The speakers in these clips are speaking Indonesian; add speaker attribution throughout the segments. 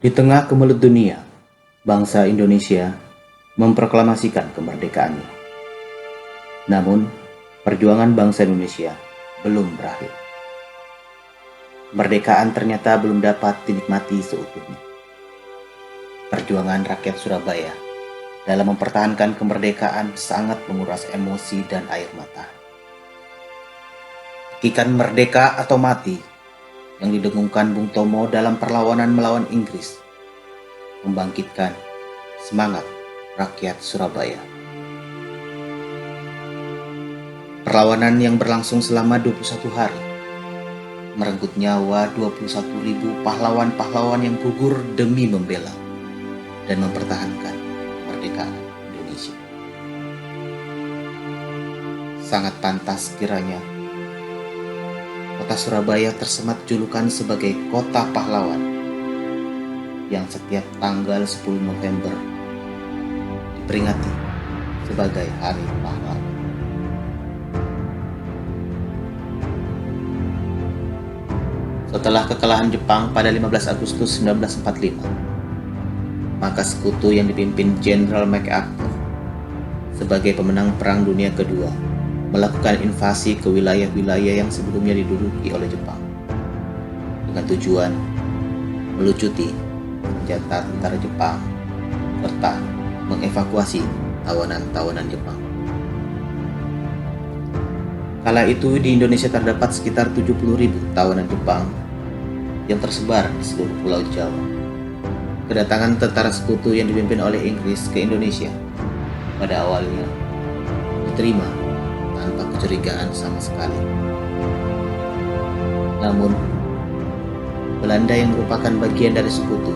Speaker 1: Di tengah kemelut dunia, bangsa Indonesia memproklamasikan kemerdekaannya. Namun, perjuangan bangsa Indonesia belum berakhir. Kemerdekaan ternyata belum dapat dinikmati seutuhnya. Perjuangan rakyat Surabaya dalam mempertahankan kemerdekaan sangat menguras emosi dan air mata. Tekikan merdeka atau mati yang didengungkan Bung Tomo dalam perlawanan melawan Inggris membangkitkan semangat rakyat Surabaya. Perlawanan yang berlangsung selama 21 hari merenggut nyawa 21.000 pahlawan-pahlawan yang gugur demi membela dan mempertahankan kemerdekaan Indonesia. Sangat pantas kiranya kota Surabaya tersemat julukan sebagai kota pahlawan yang setiap tanggal 10 November diperingati sebagai Hari Pahlawan. Setelah kekalahan Jepang pada 15 Agustus 1945, maka sekutu yang dipimpin Jenderal MacArthur sebagai pemenang Perang Dunia Kedua melakukan invasi ke wilayah-wilayah yang sebelumnya diduduki oleh Jepang dengan tujuan melucuti senjata tentara Jepang serta mengevakuasi tawanan-tawanan Jepang. Kala itu di Indonesia terdapat sekitar 70.000 tawanan Jepang yang tersebar di seluruh pulau Jawa. Kedatangan tentara sekutu yang dipimpin oleh Inggris ke Indonesia pada awalnya diterima tanpa kecurigaan sama sekali. Namun, Belanda yang merupakan bagian dari sekutu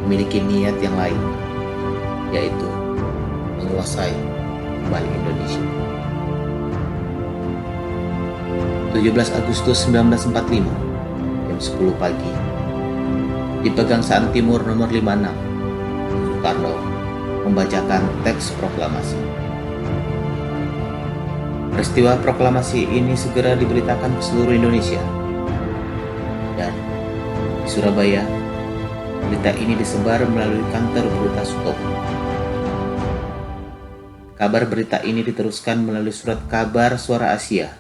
Speaker 1: memiliki niat yang lain, yaitu menguasai kembali Indonesia. 17 Agustus 1945 jam 10 pagi di Pegangsaan Timur nomor 56, Soekarno membacakan teks proklamasi. Peristiwa proklamasi ini segera diberitakan ke seluruh Indonesia, dan di Surabaya berita ini disebar melalui kantor berita Sutomo. Kabar berita ini diteruskan melalui surat kabar Suara Asia,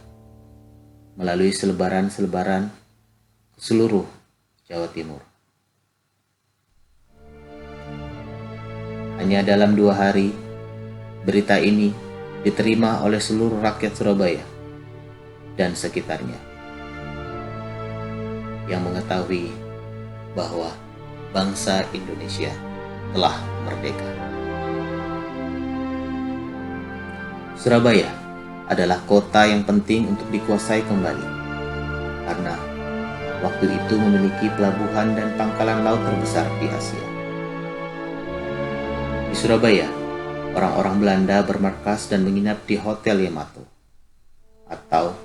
Speaker 1: melalui selebaran-selebaran ke seluruh Jawa Timur. Hanya dalam 2 hari, berita ini diterima oleh seluruh rakyat Surabaya dan sekitarnya yang mengetahui bahwa bangsa Indonesia telah merdeka. Surabaya adalah kota yang penting untuk dikuasai kembali karena waktu itu memiliki pelabuhan dan pangkalan laut terbesar di Asia. Di Surabaya, orang-orang Belanda bermarkas dan menginap di Hotel Yamato atau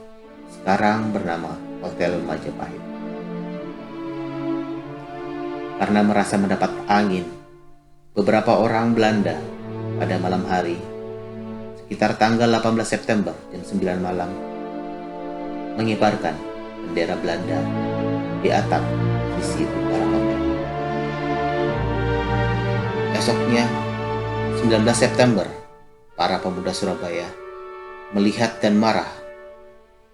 Speaker 1: sekarang bernama Hotel Majapahit. Karena merasa mendapat angin, beberapa orang Belanda pada malam hari sekitar tanggal 18 September jam 9 malam mengibarkan bendera Belanda di atap sisi utara hotel. Esoknya 19 September, para pemuda Surabaya melihat dan marah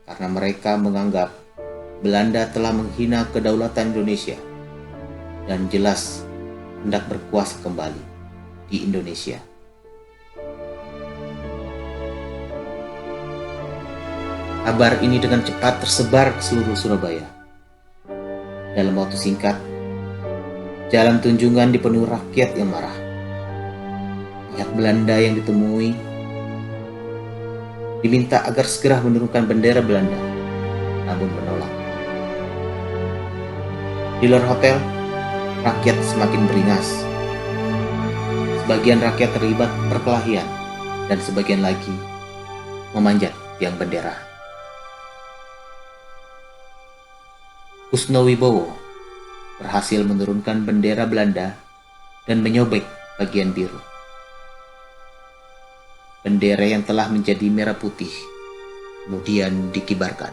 Speaker 1: karena mereka menganggap Belanda telah menghina kedaulatan Indonesia dan jelas hendak berkuasa kembali di Indonesia. Kabar ini dengan cepat tersebar ke seluruh Surabaya. Dalam waktu singkat, jalan Tunjungan dipenuhi rakyat yang marah. Pihak Belanda yang ditemui diminta agar segera menurunkan bendera Belanda, namun menolak. Di luar hotel, rakyat semakin beringas. Sebagian rakyat terlibat perkelahian dan sebagian lagi memanjat tiang bendera. Kusnowibowo berhasil menurunkan bendera Belanda dan menyobek bagian biru. Bendera yang telah menjadi merah putih kemudian dikibarkan.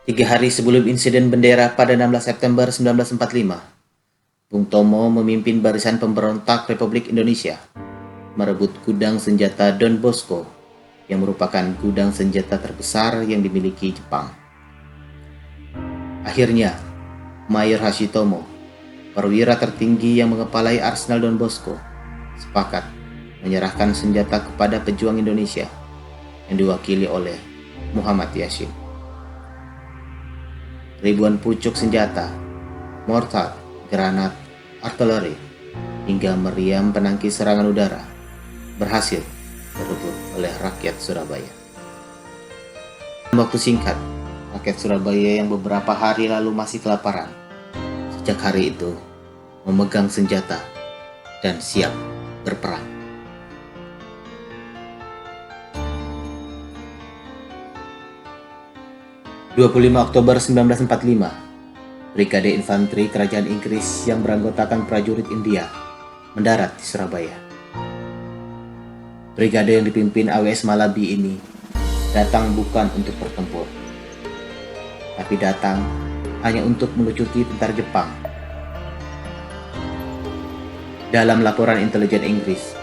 Speaker 1: 3 hari sebelum insiden bendera pada 16 September 1945, Bung Tomo memimpin barisan pemberontak Republik Indonesia merebut gudang senjata Don Bosco yang merupakan gudang senjata terbesar yang dimiliki Jepang. Akhirnya, Mayor Hashitomo, perwira tertinggi yang mengepalai Arsenal Don Bosco, sepakat menyerahkan senjata kepada pejuang Indonesia yang diwakili oleh Muhammad Yasin. Ribuan pucuk senjata, mortar, granat, artileri, hingga meriam penangkis serangan udara berhasil direbut oleh rakyat Surabaya. Dalam waktu singkat, rakyat Surabaya yang beberapa hari lalu masih kelaparan, sejak hari itu memegang senjata dan siap berperang. (25 Oktober 1945), Brigade Infanteri Kerajaan Inggris yang beranggotakan prajurit India mendarat di Surabaya. Brigade yang dipimpin AWS Malabi ini datang bukan untuk bertempur, tapi datang hanya untuk melucuti tentara Jepang. Dalam laporan intelijen Inggris,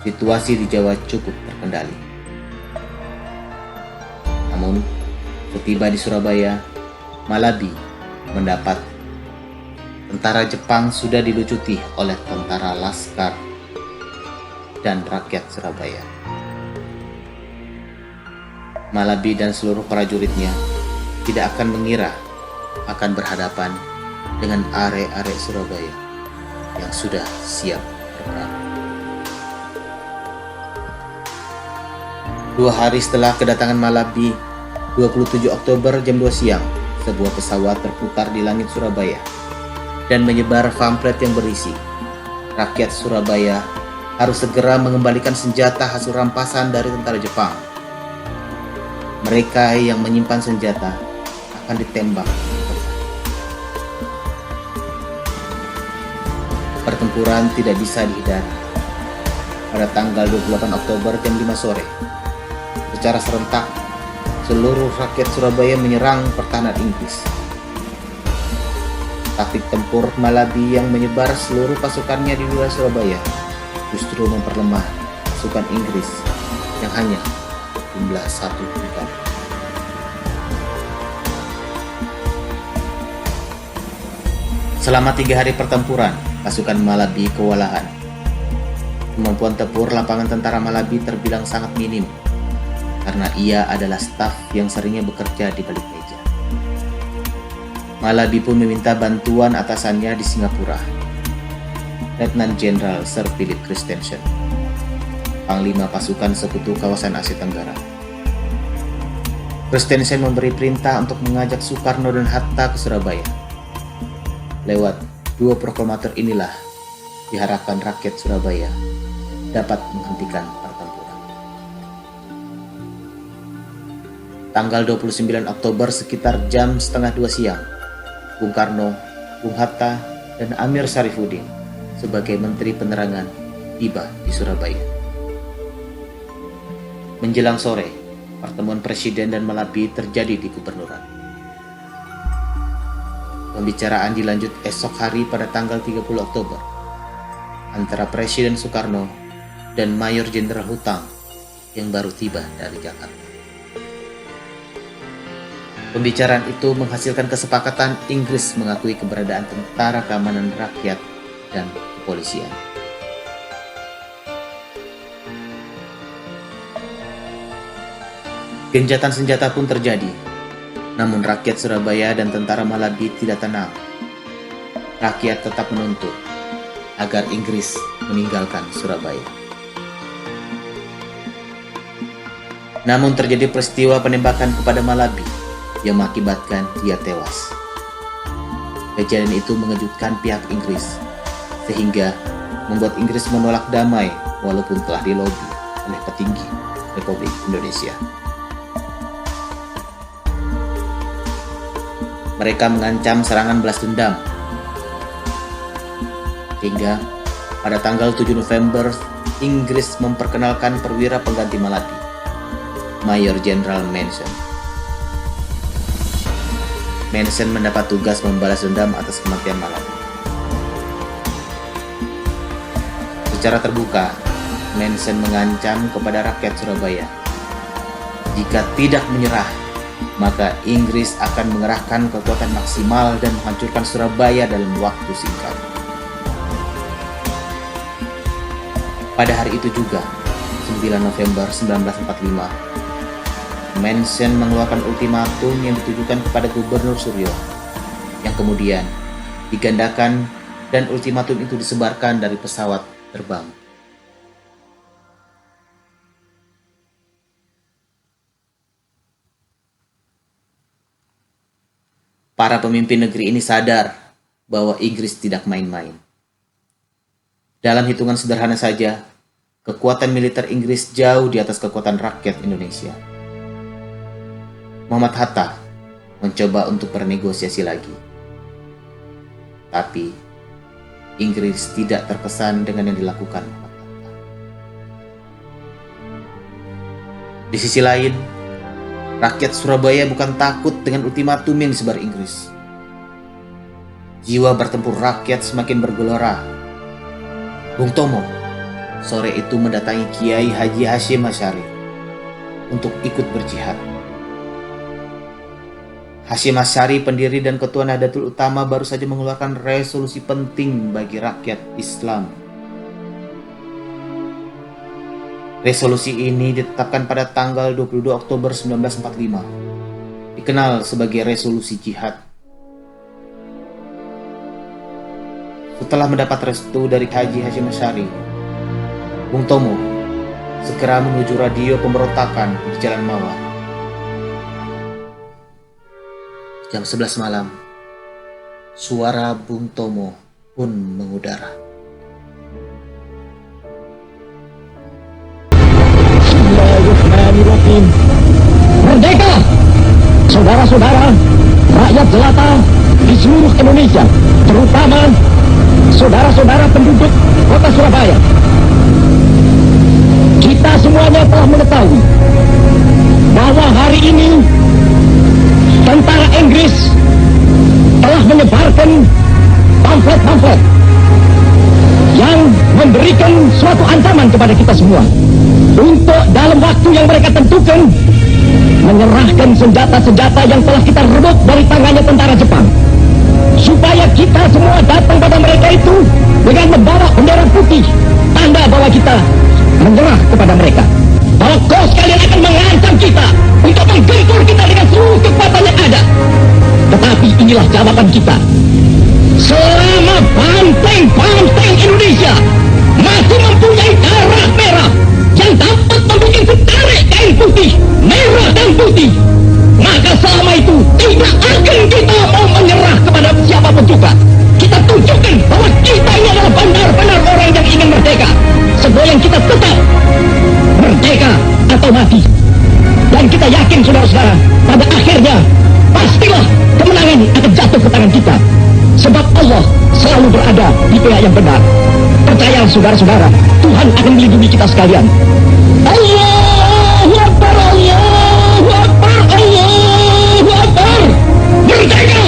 Speaker 1: situasi di Jawa cukup terkendali. Namun, setiba di Surabaya, Malabi mendapat tentara Jepang sudah dilucuti oleh tentara Laskar dan rakyat Surabaya. Malabi dan seluruh prajuritnya tidak akan mengira akan berhadapan dengan are-are Surabaya yang sudah siap berperang. 2 hari setelah kedatangan Malabi, 27 Oktober jam 2 siang, sebuah pesawat terputar di langit Surabaya dan menyebar pamflet yang berisi, rakyat Surabaya harus segera mengembalikan senjata hasil rampasan dari tentara Jepang. Mereka yang menyimpan senjata akan ditembak. Pertempuran tidak bisa dihindari. Pada tanggal 28 Oktober jam 5 sore, secara serentak, seluruh rakyat Surabaya menyerang pertahanan Inggris. Taktik tempur Malabi yang menyebar seluruh pasukannya di wilayah Surabaya justru memperlemah pasukan Inggris yang hanya jumlah 1 juta. Selama 3 hari pertempuran, pasukan Malabi kewalahan. Kemampuan tempur lapangan tentara Malabi terbilang sangat minim, karena ia adalah staf yang seringnya bekerja di balik meja. Malabi pun meminta bantuan atasannya di Singapura, Letnan Jenderal Sir Philip Christensen, Panglima Pasukan Sekutu Kawasan Asia Tenggara. Christensen memberi perintah untuk mengajak Soekarno dan Hatta ke Surabaya. Lewat 2 proklamator inilah diharapkan rakyat Surabaya dapat menghentikan pertempuran. Tanggal 29 Oktober sekitar jam setengah 2 siang, Bung Karno, Bung Hatta, dan Amir Syarifuddin sebagai Menteri Penerangan tiba di Surabaya. Menjelang sore, pertemuan Presiden dan Malabi terjadi di Gubernuran. Pembicaraan dilanjut esok hari pada tanggal 30 Oktober antara Presiden Soekarno dan Mayor Jenderal Hutang yang baru tiba dari Jakarta. Pembicaraan itu menghasilkan kesepakatan Inggris mengakui keberadaan Tentara Keamanan Rakyat dan Kepolisian. Gencatan senjata pun terjadi, namun rakyat Surabaya dan tentara Malabi tidak tenang. Rakyat tetap menuntut agar Inggris meninggalkan Surabaya. Namun terjadi peristiwa penembakan kepada Malabi yang mengakibatkan dia tewas. Kejadian itu mengejutkan pihak Inggris, sehingga membuat Inggris menolak damai walaupun telah dilobi oleh petinggi Republik Indonesia. Mereka mengancam serangan balas dendam, hingga pada tanggal 7 November Inggris memperkenalkan perwira pengganti Malabi, Mayor Jenderal Manson. Manson mendapat tugas membalas dendam atas kematian Malabi. Secara terbuka, Manson mengancam kepada rakyat Surabaya, jika tidak menyerah, maka Inggris akan mengerahkan kekuatan maksimal dan menghancurkan Surabaya dalam waktu singkat. Pada hari itu juga, 9 November 1945, Manson mengeluarkan ultimatum yang ditujukan kepada Gubernur Suryo, yang kemudian digandakan dan ultimatum itu disebarkan dari pesawat terbang. Para pemimpin negeri ini sadar bahwa Inggris tidak main-main. Dalam hitungan sederhana saja, kekuatan militer Inggris jauh di atas kekuatan rakyat Indonesia. Muhammad Hatta mencoba untuk bernegosiasi lagi. Tapi, Inggris tidak terkesan dengan yang dilakukan Muhammad Hatta. Di sisi lain, rakyat Surabaya bukan takut dengan ultimatum yang disebar Inggris. Jiwa bertempur rakyat semakin bergelora. Bung Tomo sore itu mendatangi Kiai Haji Hasyim Asy'ari untuk ikut berjihad. Hasyim Asy'ari, pendiri dan ketua Nahdlatul Ulama, baru saja mengeluarkan resolusi penting bagi rakyat Islam. Resolusi ini ditetapkan pada tanggal 22 Oktober 1945, dikenal sebagai Resolusi Jihad. Setelah mendapat restu dari Haji Hasyim Asy'ari, Bung Tomo segera menuju radio pemberontakan di Jalan Mawar. Jam 11 malam, suara Bung Tomo pun mengudara.
Speaker 2: Merdeka, saudara-saudara, rakyat jelata di seluruh Indonesia, terutama saudara-saudara penduduk kota Surabaya. Kita semuanya telah mengetahui bahwa hari ini tentara Inggris telah menyebarkan pamflet-pamflet yang memberikan suatu ancaman kepada kita semua untuk dalam waktu yang mereka tentukan menyerahkan senjata-senjata yang telah kita rebut dari tangannya tentara Jepang, supaya kita semua datang pada mereka itu dengan membawa bendera putih, tanda bahwa kita menyerah kepada mereka, bahwa kau sekalian akan mengancam kita untuk menggempur kita dengan seluruh kekuatan yang ada. Tetapi inilah jawaban kita: selama banteng-banteng Indonesia masih mempunyai darah merah yang dapat membuat setarik kain putih, merah dan putih, maka selama itu tidak akan kita mau menyerah kepada siapapun juga. Kita tunjukkan bahwa kita ini adalah benar-benar orang yang ingin merdeka. Sebelum kita tetap merdeka atau mati. Dan kita yakin, saudara-saudara, pada akhirnya pastilah kemenangan akan jatuh ke tangan kita. Sebab Allah selalu berada di pihak yang benar. Percaya, saudara-saudara, Tuhan akan melindungi kita sekalian. Allahu Akbar, Allahu Akbar, Allahu Akbar. Merdeka!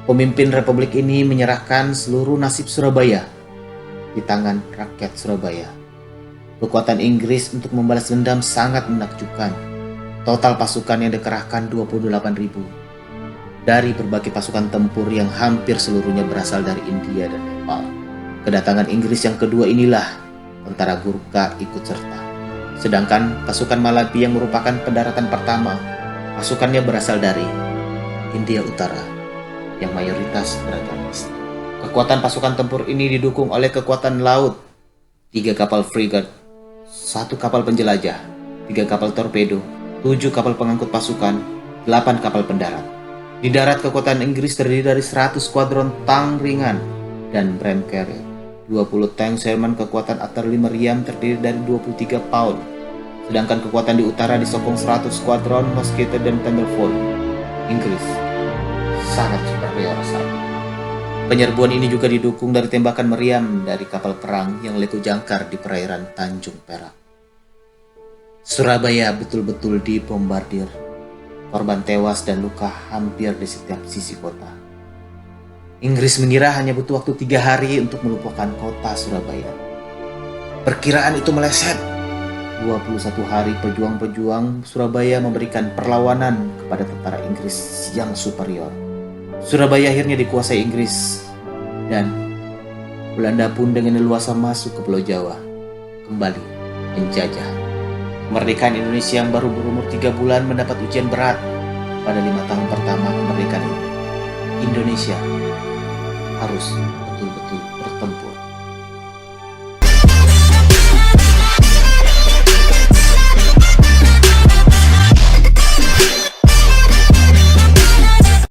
Speaker 1: Pemimpin republik ini menyerahkan seluruh nasib Surabaya di tangan rakyat Surabaya. Kekuatan Inggris untuk membalas dendam sangat menakjubkan. Total pasukan yang dikerahkan 28.000 dari berbagai pasukan tempur yang hampir seluruhnya berasal dari India dan Nepal. Kedatangan Inggris yang kedua inilah tentara Gurkha ikut serta. Sedangkan pasukan Malabi yang merupakan pendaratan pertama, pasukannya berasal dari India Utara yang mayoritas beragama Islam. Kekuatan pasukan tempur ini didukung oleh kekuatan laut, 3 kapal frigate, 1 kapal penjelajah, 3 kapal torpedo, 7 kapal pengangkut pasukan, 8 kapal pendarat. Di darat, kekuatan Inggris terdiri dari 100 skuadron tank ringan dan Bram carrier, 20 tank Sherman. Kekuatan artileri meriam terdiri dari 23 pound. Sedangkan kekuatan di utara disokong 100 skuadron mosquito dan thunderbolt. Inggris sangat superior saat itu. Penyerbuan ini juga didukung dari tembakan meriam dari kapal perang yang letu jangkar di perairan Tanjung Perak. Surabaya betul-betul dibombardir. Korban tewas dan luka hampir di setiap sisi kota. Inggris mengira hanya butuh waktu 3 hari untuk melumpuhkan kota Surabaya. Perkiraan itu meleset. 21 hari pejuang-pejuang Surabaya memberikan perlawanan kepada tentara Inggris yang superior. Surabaya akhirnya dikuasai Inggris dan Belanda pun dengan leluasa masuk ke Pulau Jawa, kembali menjajah. Kemerdekaan Indonesia yang baru berumur 3 bulan mendapat ujian berat pada 5 tahun pertama kemerdekaan ini. Indonesia harus betul-betul bertempur.